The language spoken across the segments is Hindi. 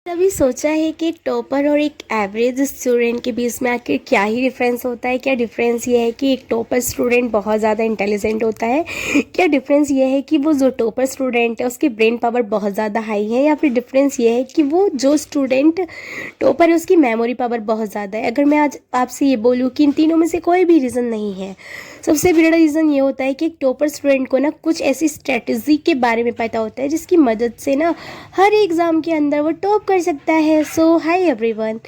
कभी सोचा है कि टॉपर और एक एवरेज स्टूडेंट के बीच में आखिर क्या ही डिफरेंस होता है? क्या डिफरेंस ये है कि एक टॉपर स्टूडेंट बहुत ज़्यादा इंटेलिजेंट होता है? क्या डिफरेंस ये है कि वो जो टॉपर स्टूडेंट है उसकी ब्रेन पावर बहुत ज़्यादा हाई है? या फिर डिफरेंस ये है कि वो जो स्टूडेंट टॉपर है उसकी मेमोरी पावर बहुत ज़्यादा है? अगर मैं आज आपसे ये बोलूँ कि इन तीनों में से कोई भी रीज़न नहीं है, सबसे बड़ा रीज़न ये होता है कि एक टॉपर स्टूडेंट को ना कुछ ऐसी स्ट्रेटजी के बारे में पता होता है जिसकी मदद से ना हर एग्ज़ाम के अंदर वो टॉप कर सकता है। सो हाय एवरीवन,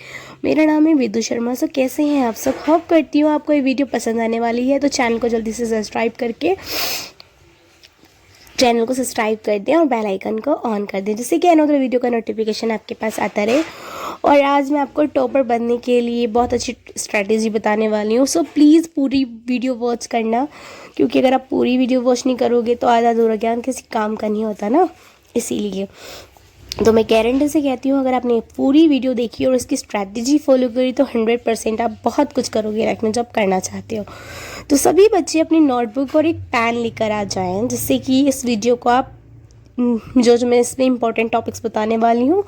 मेरा नाम है विदु शर्मा। सो कैसे हैं आप सब? होप करती हूँ आपको ये वीडियो पसंद आने वाली है, तो चैनल को जल्दी से सब्सक्राइब कर दें और बेल आइकन को ऑन कर दें, जिससे कि आने वाले वीडियो का नोटिफिकेशन आपके पास आता रहे। और आज मैं आपको टॉपर बनने के लिए बहुत अच्छी स्ट्रैटेजी बताने वाली हूँ। सो प्लीज़ पूरी वीडियो वॉच करना, क्योंकि अगर आप पूरी वीडियो वॉच नहीं करोगे तो आधा अधूरा ज्ञान किसी काम का नहीं होता ना। इसीलिए तो मैं गारंटी से कहती हूँ, अगर आपने पूरी वीडियो देखी और उसकी स्ट्रैटेजी फॉलो करी तो 100% आप बहुत कुछ करोगे लाइफ में जो आप करना चाहते हो। तो सभी बच्चे अपनी नोटबुक और एक पेन लेकर आ जाएं, जिससे कि इस वीडियो को आप जो मैं इसमें इंपॉर्टेंट टॉपिक्स बताने वाली हूँ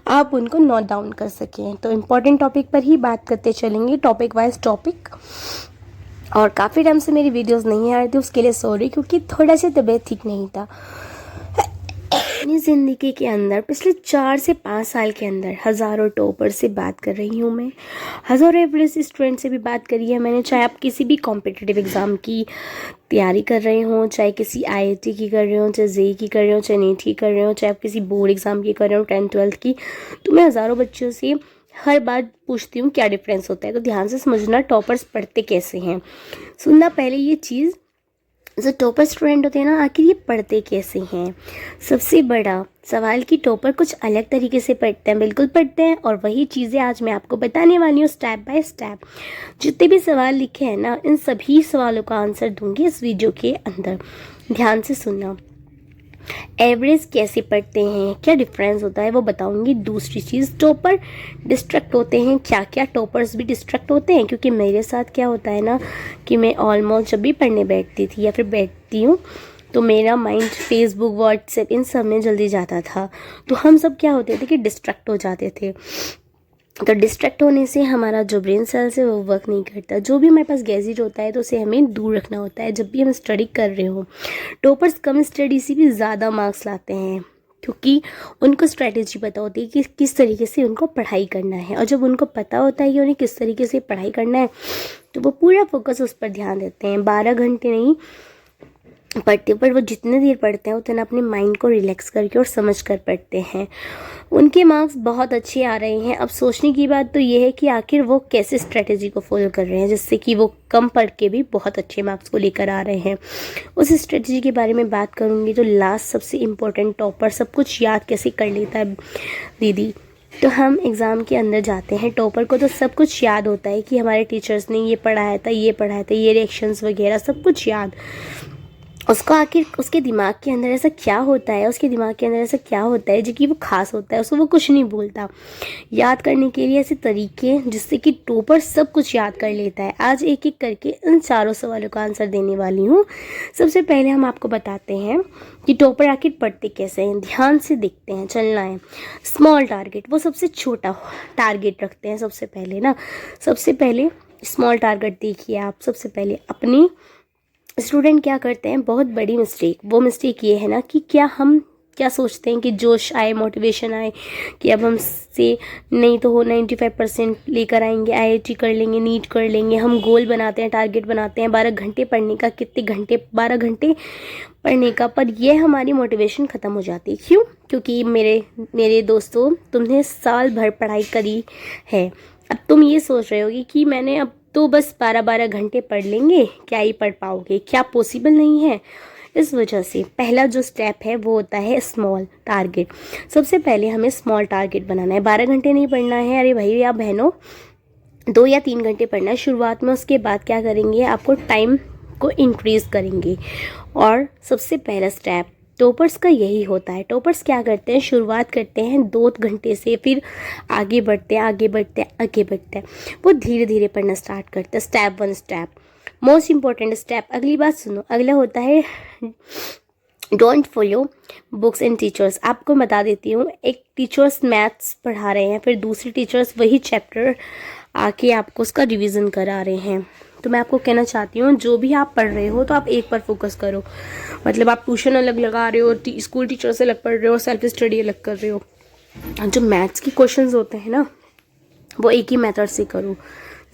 आप उनको नोट डाउन कर सकें। तो इम्पॉर्टेंट टॉपिक पर ही बात करते चलेंगे, टॉपिक वाइज टॉपिक। और काफ़ी टाइम से मेरी वीडियोस नहीं आ रही थी, उसके लिए सॉरी, क्योंकि थोड़ा सा तबीयत ठीक नहीं था। अपनी ज़िंदगी के अंदर पिछले 4 से 5 साल के अंदर हज़ारों टॉपर से बात कर रही हूँ मैं, हज़ारों एवरेज स्टूडेंट से भी बात करी है मैंने। चाहे आप किसी भी कॉम्पिटिटिव एग्ज़ाम की तैयारी कर रहे हो, चाहे किसी आईआईटी की कर रहे हो, चाहे जेईई की कर रहे हो, चाहे नीट की कर रहे हो, चाहे आप किसी बोर्ड एग्ज़ाम की कर रहे हो, 10th-12th की, तो मैं हज़ारों बच्चों से हर बार पूछती हूँ क्या डिफरेंस होता है। तो ध्यान से समझना टॉपर्स पढ़ते कैसे हैं। सुनना पहले ये चीज़, जो टॉपर स्टूडेंट होते हैं ना, आखिर ये पढ़ते कैसे हैं। सबसे बड़ा सवाल कि टॉपर कुछ अलग तरीके से पढ़ते हैं, बिल्कुल पढ़ते हैं। और वही चीज़ें आज मैं आपको बताने वाली हूँ स्टेप बाय स्टेप। जितने भी सवाल लिखे हैं ना, इन सभी सवालों का आंसर दूंगी इस वीडियो के अंदर। ध्यान से सुनना। एवरेज कैसे पढ़ते हैं, क्या डिफरेंस होता है वो बताऊंगी। दूसरी चीज़, टॉपर डिस्ट्रैक्ट होते हैं क्या? क्या टॉपर्स भी डिस्ट्रैक्ट होते हैं? क्योंकि मेरे साथ क्या होता है ना कि मैं ऑलमोस्ट जब भी पढ़ने बैठती थी या फिर बैठती हूँ तो मेरा माइंड फेसबुक, व्हाट्सएप इन सब में जल्दी जाता था। तो हम सब क्या होते थे कि डिस्ट्रैक्ट हो जाते थे। तो डिस्ट्रैक्ट होने से हमारा जो ब्रेन सेल्स है वो वर्क नहीं करता। जो भी हमारे पास गैजेट होता है तो उसे हमें दूर रखना होता है जब भी हम स्टडी कर रहे हो। टॉपर्स कम स्टडी से भी ज़्यादा मार्क्स लाते हैं, क्योंकि उनको स्ट्रैटेजी पता होती है कि किस तरीके से उनको पढ़ाई करना है। और जब उनको पता होता है कि उन्हें किस तरीके से पढ़ाई करना है तो वो पूरा फोकस उस पर ध्यान देते हैं। 12 घंटे नहीं पढ़ते, पर वो जितने देर पढ़ते हैं उतना अपने माइंड को रिलैक्स करके और समझ कर पढ़ते हैं। उनके मार्क्स बहुत अच्छे आ रहे हैं। अब सोचने की बात तो ये है कि आखिर वो कैसे स्ट्रेटेजी को फॉलो कर रहे हैं जिससे कि वो कम पढ़ के भी बहुत अच्छे मार्क्स को लेकर आ रहे हैं। उस स्ट्रेटेजी के बारे में बात करूँगी। तो लास्ट सबसे इम्पोर्टेंट, टॉपर सब कुछ याद कैसे कर लेता है दीदी? तो हम एग्ज़ाम के अंदर जाते हैं, टॉपर को तो सब कुछ याद होता है कि हमारे टीचर्स ने ये पढ़ाया था, ये पढ़ाया था, ये रिएक्शंस वगैरह सब कुछ याद। उसको आखिर उसके दिमाग के अंदर ऐसा क्या होता है, उसके दिमाग के अंदर ऐसा क्या होता है जो कि वो खास होता है, उसको वो कुछ नहीं बोलता। याद करने के लिए ऐसे तरीके जिससे कि टॉपर सब कुछ याद कर लेता है। आज एक एक करके इन चारों सवालों का आंसर देने वाली हूँ। सबसे पहले हम आपको बताते हैं कि टॉपर आखिर पढ़ते कैसे हैं। ध्यान से देखते हैं, चलना है। स्मॉल टारगेट, वो सबसे छोटा टारगेट रखते हैं सबसे पहले ना। सबसे पहले स्मॉल टारगेट देखिए आप। सबसे पहले अपनी स्टूडेंट क्या करते हैं, बहुत बड़ी मिस्टेक, वो मिस्टेक ये है ना कि हम क्या सोचते हैं कि जोश आए, मोटिवेशन आए कि अब हमसे नहीं तो हो 95% लेकर आएंगे, आईआईटी कर लेंगे, नीट कर लेंगे। हम गोल बनाते हैं, टारगेट बनाते हैं 12 घंटे पढ़ने का। कितने घंटे? 12 घंटे पढ़ने का। पर ये हमारी मोटिवेशन ख़त्म हो जाती है। क्यों? क्योंकि मेरे दोस्तों, तुमने साल भर पढ़ाई करी है, अब तुम ये सोच रहे होगी कि मैंने अब तो बस 12-12 घंटे पढ़ लेंगे, क्या ही पढ़ पाओगे, क्या पॉसिबल नहीं है। इस वजह से पहला जो स्टेप है वो होता है स्मॉल टारगेट। सबसे पहले हमें स्मॉल टारगेट बनाना है। 12 घंटे नहीं पढ़ना है, अरे भाई या बहनों, 2 या 3 घंटे पढ़ना है शुरुआत में। उसके बाद क्या करेंगे, आपको टाइम को इंक्रीज़ करेंगे। और सबसे पहला स्टेप टॉपर्स का यही होता है। टॉपर्स क्या करते हैं, शुरुआत करते हैं 2 घंटे से, फिर आगे बढ़ते हैं, आगे बढ़ते हैं, आगे बढ़ते हैं। वो धीरे धीरे पढ़ना स्टार्ट करते हैं, step 1 step. Most important step, अगली बात सुनो, अगला होता है don't follow books and teachers. आपको बता देती हूँ, एक टीचर्स मैथ्स पढ़ा रहे हैं, फिर दूसरे टीचर्स वही चैप्टर आके आपको उसका रिवीजन करा रहे हैं। तो मैं आपको कहना चाहती हूँ, जो भी आप पढ़ रहे हो तो आप एक पर फोकस करो। मतलब आप ट्यूशन अलग लगा रहे हो, स्कूल टीचर से अलग पढ़ रहे हो, सेल्फ स्टडी अलग कर रहे हो, जो मैथ्स के क्वेश्चंस होते हैं ना, वो एक ही मेथड से करो।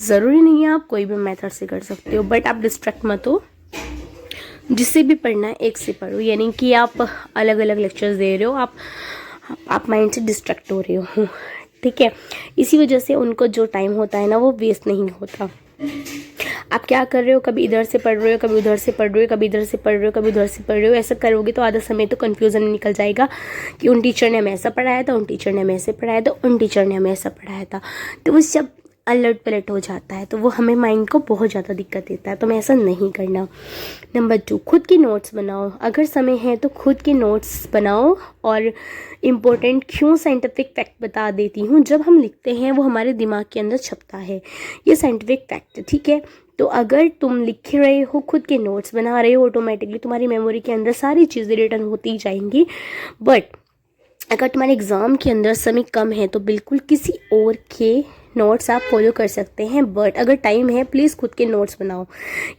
ज़रूरी नहीं है आप कोई भी मेथड से कर सकते हो, बट आप डिस्ट्रैक्ट मत हो। जिससे भी पढ़ना है एक से पढ़ो, यानी कि आप अलग अलग लेक्चर्स दे रहे हो, आप माइंड से डिस्ट्रैक्ट हो रहे हो, ठीक है। इसी वजह से उनको जो टाइम होता है ना, वो वेस्ट नहीं होता। आप क्या कर रहे हो, कभी इधर से पढ़ रहे हो, कभी उधर से पढ़ रहे हो, कभी इधर से पढ़ रहे हो, कभी उधर से पढ़ रहे हो। ऐसा करोगे तो आधा समय तो कन्फ्यूज़न में निकल जाएगा कि उन टीचर ने हमें ऐसा पढ़ाया था, उन टीचर ने हमें ऐसे पढ़ाया था, उन टीचर ने हमें ऐसा पढ़ाया था। तो वो सब अलट पलट हो जाता है, तो वो हमें माइंड को बहुत ज़्यादा दिक्कत देता है। तो मैं ऐसा नहीं करना। नंबर 2, खुद की नोट्स बनाओ। अगर समय है तो खुद के नोट्स बनाओ। और इम्पोर्टेंट क्यों साइंटिफिक फैक्ट बता देती हूँ, जब हम लिखते हैं वो हमारे दिमाग के अंदर छपता है, ये साइंटिफिक फैक्ट है, ठीक है। तो अगर तुम लिख रहे हो, खुद के नोट्स बना रहे हो, ऑटोमेटिकली तुम्हारी मेमोरी के अंदर सारी चीज़ें रिटर्न होती जाएंगी। बट अगर तुम्हारे एग्ज़ाम के अंदर समय कम है तो बिल्कुल किसी और के नोट्स आप फॉलो कर सकते हैं, बट अगर टाइम है प्लीज़ खुद के नोट्स बनाओ।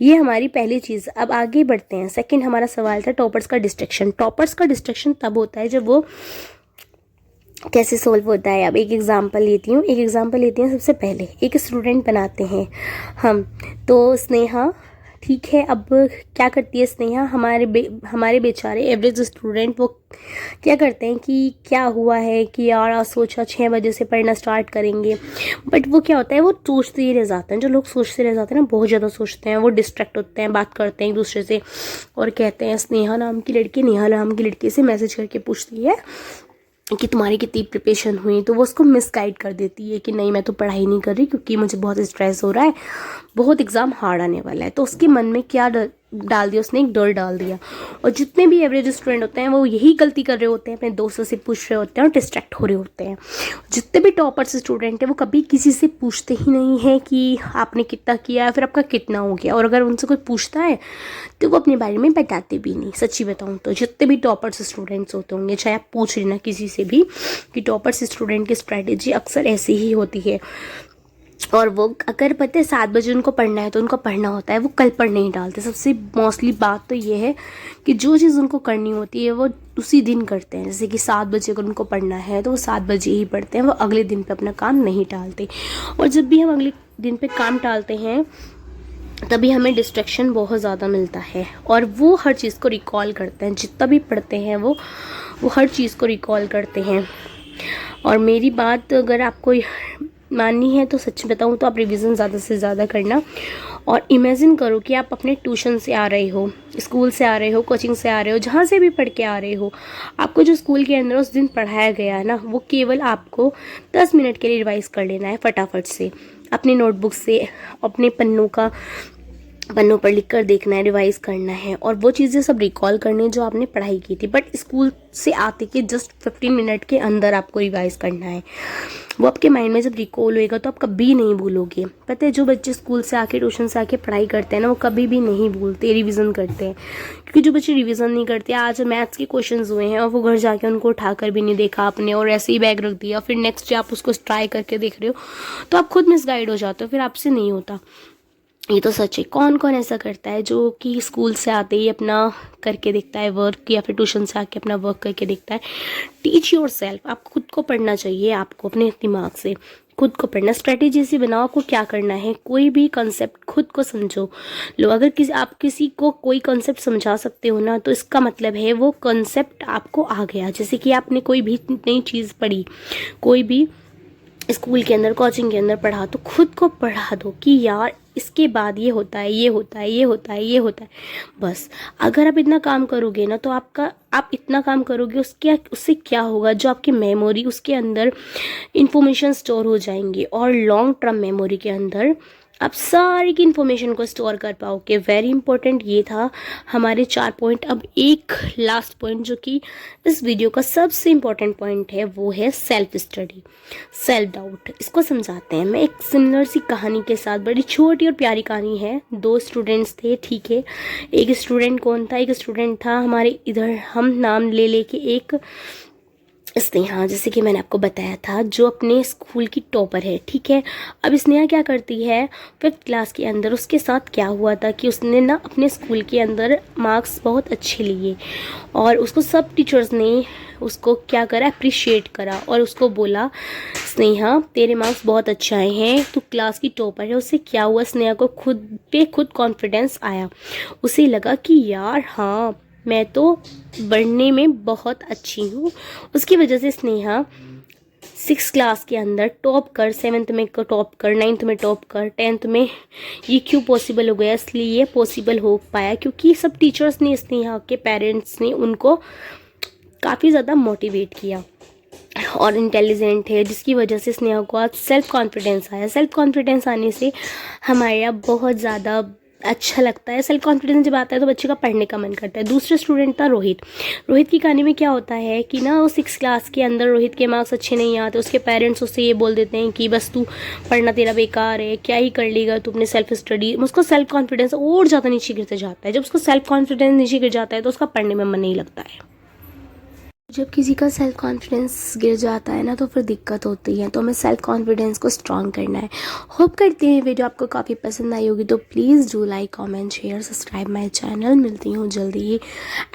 ये हमारी पहली चीज़। अब आगे बढ़ते हैं। सेकंड हमारा सवाल था टॉपर्स का डिस्ट्रैक्शन। टॉपर्स का डिस्ट्रैक्शन तब होता है जब वो कैसे सोल्व होता है। अब एक एग्जांपल लेती हूँ। सबसे पहले एक स्टूडेंट बनाते हैं हम, तो स्नेहा, ठीक है। अब क्या करती है स्नेहा, हमारे बेचारे एवरेज स्टूडेंट वो क्या करते हैं कि क्या हुआ है कि यार आज सोचा 6 बजे से पढ़ना स्टार्ट करेंगे, बट वो क्या होता है, वो सोचते ही रह जाते हैं। जो लोग सोचते रह जाते हैं ना, बहुत ज़्यादा सोचते हैं, वो डिस्ट्रैक्ट होते हैं, बात करते हैं एक दूसरे से और कहते हैं स्नेहा नाम की लड़की नेहा नाम की लड़की से मैसेज करके पूछती है कि तुम्हारी कितनी प्रिपरेशन हुई, तो वो उसको मिसगाइड कर देती है कि नहीं मैं तो पढ़ाई नहीं कर रही क्योंकि मुझे बहुत स्ट्रेस हो रहा है, बहुत एग्ज़ाम हार्ड आने वाला है। तो उसके मन में क्या डाल दिया उसने, एक डर डाल दिया। और जितने भी एवरेज स्टूडेंट होते हैं वो यही गलती कर रहे होते हैं, अपने दोस्तों से पूछ रहे होते हैं और डिस्ट्रैक्ट हो रहे होते हैं। जितने भी टॉपर्स स्टूडेंट हैं वो कभी किसी से पूछते ही नहीं है कि आपने कितना किया है, फिर आपका कितना हो गया। और अगर उनसे कोई पूछता है तो वो अपने बारे में बताते भी नहीं। सच्ची बताऊँ तो जितने भी टॉपर्स स्टूडेंट्स होते होंगे, चाहे आप पूछ लेना किसी से भी कि टॉपर्स स्टूडेंट की स्ट्रैटेजी अक्सर ऐसी ही होती है। और वो अगर पता है 7 बजे उनको पढ़ना है तो उनको पढ़ना होता है, वो कल पर नहीं डालते। सबसे मोस्टली बात तो ये है कि जो चीज़ उनको करनी होती है वो उसी दिन करते हैं। जैसे कि 7 बजे अगर उनको पढ़ना है तो वो 7 बजे ही पढ़ते हैं, वो अगले दिन पे अपना काम नहीं टालते। और जब भी हम अगले दिन पे काम टालते हैं तभी हमें डिस्ट्रैक्शन बहुत ज़्यादा मिलता है और वो हर चीज़ को रिकॉल करते हैं। जितना भी पढ़ते हैं वो हर चीज़ को रिकॉल करते हैं। और मेरी बात अगर आपको माननी है तो सच बताऊं तो आप रिवीजन ज़्यादा से ज़्यादा करना। और इमेजिन करो कि आप अपने ट्यूशन से आ रहे हो, स्कूल से आ रहे हो, कोचिंग से आ रहे हो, जहाँ से भी पढ़ के आ रहे हो, आपको जो स्कूल के अंदर उस दिन पढ़ाया गया है ना, वो केवल आपको 10 मिनट के लिए रिवाइज कर लेना है फटाफट से। अपनी नोटबुक से अपने पन्नों पर लिख कर देखना है, रिवाइज करना है और वो चीज़ें सब रिकॉल करनी है जो आपने पढ़ाई की थी। बट स्कूल से आते के जस्ट 15 मिनट के अंदर आपको रिवाइज करना है। वो आपके माइंड में जब रिकॉल होएगा तो आप कभी नहीं भूलोगे। पता है जो बच्चे स्कूल से आके ट्यूशन से आके पढ़ाई करते हैं ना, वो कभी भी नहीं भूलते, रिवीजन करते हैं। क्योंकि जो बच्चे रिवीजन नहीं करते, आज मैथ्स के क्वेश्चंस हुए हैं और वो घर जाके उनको उठाकर भी नहीं देखा आपने और ऐसे ही बैग रख दिया, फिर नेक्स्ट डे आप उसको ट्राई करके देख रहे हो तो आप खुद मिसगाइड हो जाते हो, फिर आपसे नहीं होता। ये तो सच है। कौन कौन ऐसा करता है जो कि स्कूल से आते ही अपना करके देखता है वर्क, या फिर ट्यूशन से आके अपना वर्क करके देखता है। Teach your self. आप खुद को पढ़ना चाहिए, आपको अपने दिमाग से खुद को पढ़ना। स्ट्रेटेजी से बनाओ आपको क्या करना है। कोई भी कंसेप्ट खुद को समझो लो। अगर आप किसी को कोई कंसेप्ट समझा सकते हो ना, तो इसका मतलब है वो कंसेप्ट आपको आ गया। जैसे कि आपने कोई भी नई चीज़ पढ़ी, कोई भी स्कूल के अंदर, कोचिंग के अंदर पढ़ा, तो खुद को पढ़ा दो कि यार इसके बाद ये होता है, ये होता है, ये होता है, ये होता है। बस अगर आप इतना काम करोगे ना, तो आप इतना काम करोगे उससे क्या होगा, जो आपकी मेमोरी उसके अंदर इंफॉर्मेशन स्टोर हो जाएंगी और लॉन्ग टर्म मेमोरी के अंदर आप सारी की इन्फॉर्मेशन को स्टोर कर पाओगे। वेरी इंपॉर्टेंट ये था हमारे 4 पॉइंट। अब एक लास्ट पॉइंट जो कि इस वीडियो का सबसे इम्पॉर्टेंट पॉइंट है वो है सेल्फ स्टडी, सेल्फ डाउट। इसको समझाते हैं। मैं एक सिमिलर सी कहानी के साथ, बड़ी छोटी और प्यारी कहानी है। 2 स्टूडेंट्स थे, ठीक है। एक स्टूडेंट कौन था? एक स्टूडेंट था हमारे इधर, हम नाम ले लेके एक स्नेहा, जैसे कि मैंने आपको बताया था, जो अपने स्कूल की टॉपर है, ठीक है। अब स्नेहा क्या करती है, 5th क्लास के अंदर उसके साथ क्या हुआ था कि उसने ना अपने स्कूल के अंदर मार्क्स बहुत अच्छे लिए और उसको सब टीचर्स ने उसको क्या करा, अप्रिशिएट करा और उसको बोला, स्नेहा तेरे मार्क्स बहुत अच्छे आए हैं, तू क्लास की टॉपर है। उससे क्या हुआ, स्नेहा को खुद कॉन्फिडेंस आया। उसे लगा कि यार हाँ, मैं तो बढ़ने में बहुत अच्छी हूँ। उसकी वजह से स्नेहा 6th क्लास के अंदर टॉप कर, 7th में टॉप कर, 9th में टॉप कर, 10th में। ये क्यों पॉसिबल हो गया? इसलिए ये पॉसिबल हो पाया क्योंकि सब टीचर्स ने, स्नेहा के पेरेंट्स ने उनको काफ़ी ज़्यादा मोटिवेट किया और इंटेलिजेंट है, जिसकी वजह से स्नेहा को आज सेल्फ कॉन्फिडेंस आया। सेल्फ कॉन्फिडेंस आने से हमारे यहाँ बहुत ज़्यादा अच्छा लगता है। सेल्फ कॉन्फिडेंस जब आता है तो बच्चे का पढ़ने का मन करता है। दूसरा स्टूडेंट था रोहित। रोहित की कहानी में क्या होता है कि ना, वो 6th क्लास के अंदर रोहित के मार्क्स अच्छे नहीं आते। उसके पेरेंट्स उससे ये बोल देते हैं कि बस तू पढ़ना तेरा बेकार है, क्या ही कर लेगा तू अपने सेल्फ स्टडी। उसका सेल्फ कॉन्फिडेंस और ज़्यादा नीचे गिरते जाता है। जब उसका सेल्फ कॉन्फिडेंस नीचे गिर जाता है तो उसका पढ़ने में मन नहीं लगता है। जब किसी का सेल्फ कॉन्फिडेंस गिर जाता है ना तो फिर दिक्कत होती है। तो हमें सेल्फ कॉन्फिडेंस को स्ट्रॉन्ग करना है। होप करते हैं वीडियो आपको काफ़ी पसंद आई होगी। तो please do like, comment, share, subscribe my channel. मिलती हूँ जल्दी ही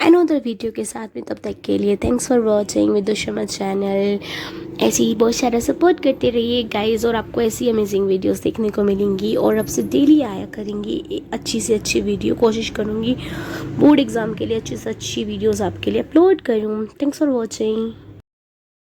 अनदर वीडियो के साथ में। तब तक के लिए थैंक्स फॉर वॉचिंग विदुषमा चैनल। ऐसे ही बहुत सारा सपोर्ट करते रहिए गाइज, और आपको ऐसी अमेजिंग वीडियोस देखने को मिलेंगी और आपसे डेली आया करेंगी अच्छी से अच्छी वीडियो। कोशिश करूँगी बोर्ड एग्ज़ाम के लिए अच्छी से अच्छी वीडियोस आपके लिए अपलोड करूँ। Thanks for watching.